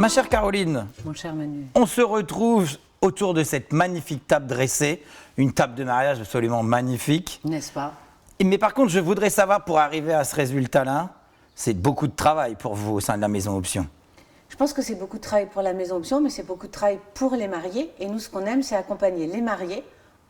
Ma chère Caroline, Mon cher Manu. on se retrouve autour de cette magnifique table dressée, une table de mariage absolument magnifique. N'est-ce pas? Mais par contre, je voudrais savoir, pour arriver à ce résultat-là, c'est beaucoup de travail pour vous au sein de la Maison Option. Je pense que c'est beaucoup de travail pour la Maison Option, mais c'est beaucoup de travail pour les mariés. Et nous, ce qu'on aime, c'est accompagner les mariés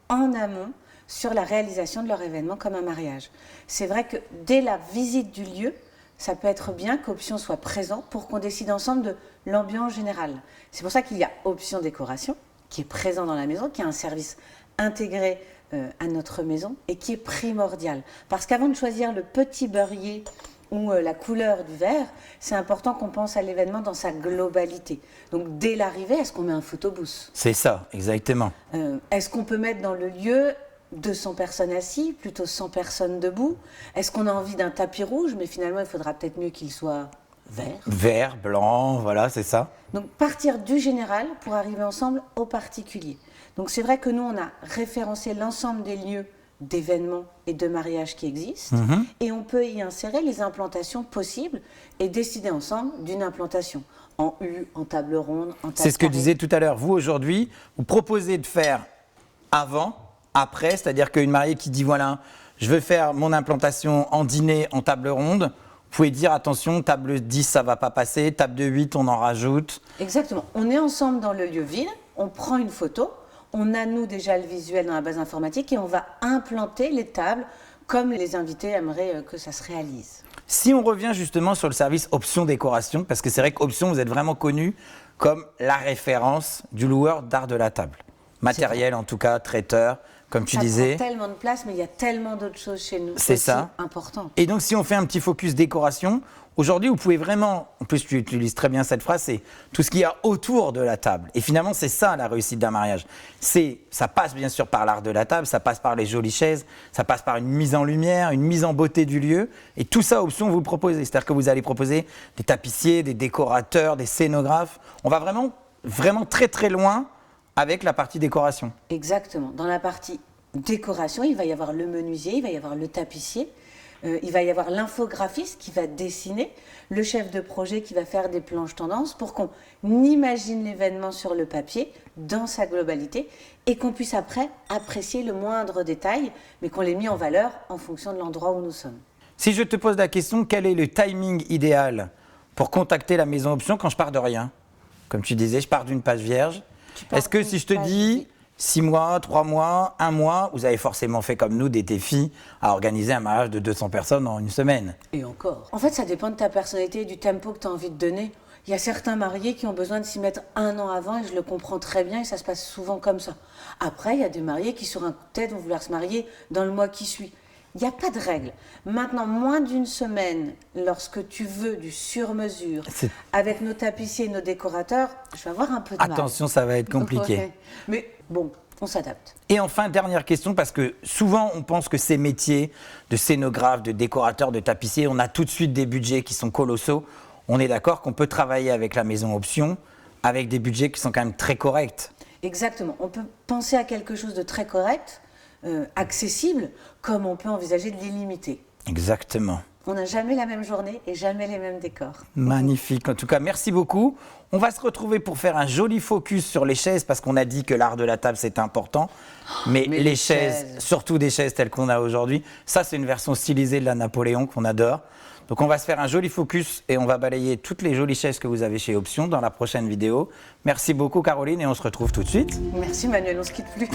en amont sur la réalisation de leur événement comme un mariage. C'est vrai que dès la visite du lieu, ça peut être bien qu'Option soit présent pour qu'on décide ensemble de l'ambiance générale. C'est pour ça qu'il y a Option Décoration, qui est présent dans la maison, qui a un service intégré à notre maison et qui est primordial. Parce qu'avant de choisir le petit beurrier ou la couleur du verre, c'est important qu'on pense à l'événement dans sa globalité. Donc dès l'arrivée, est-ce qu'on met un photobooth? C'est ça, exactement. Est-ce qu'on peut mettre dans le lieu 200 personnes assises, plutôt 100 personnes debout? Est-ce qu'on a envie d'un tapis rouge? Mais finalement, il faudra peut-être mieux qu'il soit vert. Vert, blanc, voilà, c'est ça. Donc partir du général pour arriver ensemble au particulier. Donc c'est vrai que nous, on a référencé l'ensemble des lieux d'événements et de mariages qui existent, et on peut y insérer les implantations possibles et décider ensemble d'une implantation en U, en table ronde, en table C'est ce que je carrée. disais tout à l'heure. Vous, aujourd'hui, vous proposez de faire avant, après, c'est-à-dire qu'une mariée qui dit, voilà, je veux faire mon implantation en dîner, en table ronde, vous pouvez dire, attention, table 10, ça ne va pas passer, table de 8, on en rajoute. Exactement. On est ensemble dans le lieu vide, on prend une photo, on a nous déjà le visuel dans la base informatique et on va implanter les tables comme les invités aimeraient que ça se réalise. Si on revient justement sur le service Option Décoration, parce que c'est vrai qu'Option, vous êtes vraiment connu comme la référence du loueur d'art de la table. Matériel en tout cas, traiteur, comme tu disais. Ça prend tellement de place, mais il y a tellement d'autres choses chez nous. C'est aussi ça. Important. Et donc si on fait un petit focus décoration, aujourd'hui vous pouvez vraiment, en plus tu utilises très bien cette phrase, c'est tout ce qu'il y a autour de la table. Et finalement c'est ça la réussite d'un mariage. Ça passe bien sûr par l'art de la table, ça passe par les jolies chaises, ça passe par une mise en lumière, une mise en beauté du lieu. Et tout ça, Option, vous le proposez. C'est-à-dire que vous allez proposer des tapissiers, des décorateurs, des scénographes. On va vraiment très très loin avec la partie décoration. Exactement. Dans la partie décoration, il va y avoir le menuisier, il va y avoir le tapissier, il va y avoir l'infographiste qui va dessiner, le chef de projet qui va faire des planches tendances pour qu'on imagine l'événement sur le papier dans sa globalité et qu'on puisse après apprécier le moindre détail, mais qu'on l'ait mis en valeur en fonction de l'endroit où nous sommes. Si je te pose la question, quel est le timing idéal pour contacter la Maison Option quand je pars de rien? Comme tu disais, je pars d'une page vierge. Est-ce que si je te dis 6 mois, 3 mois, 1 mois, vous avez forcément fait comme nous des défis à organiser un mariage de 200 personnes en une semaine? Et encore. En fait, ça dépend de ta personnalité et du tempo que tu as envie de donner. Il y a certains mariés qui ont besoin de s'y mettre 1 an avant et je le comprends très bien et ça se passe souvent comme ça. Après, il y a des mariés qui, sur un coup de tête, vont vouloir se marier dans le mois qui suit. Il n'y a pas de règle. Maintenant, moins d'une semaine, lorsque tu veux du sur-mesure, avec nos tapissiers et nos décorateurs, je vais avoir un peu de mal. Attention, ça va être compliqué. Ouais. Mais bon, on s'adapte. Et enfin, dernière question, parce que souvent on pense que ces métiers de scénographe, de décorateur, de tapissier, on a tout de suite des budgets qui sont colossaux. On est d'accord qu'on peut travailler avec la Maison Option avec des budgets qui sont quand même très corrects. Exactement. On peut penser à quelque chose de très correct, accessible, comme on peut envisager de l'illimité. Exactement. On n'a jamais la même journée et jamais les mêmes décors. Magnifique. En tout cas, merci beaucoup. On va se retrouver pour faire un joli focus sur les chaises parce qu'on a dit que l'art de la table, c'est important. Mais les chaises, surtout des chaises telles qu'on a aujourd'hui, ça, c'est une version stylisée de la Napoléon qu'on adore. Donc, on va se faire un joli focus et on va balayer toutes les jolies chaises que vous avez chez Option dans la prochaine vidéo. Merci beaucoup, Caroline, et on se retrouve tout de suite. Merci Manuel, on ne se quitte plus.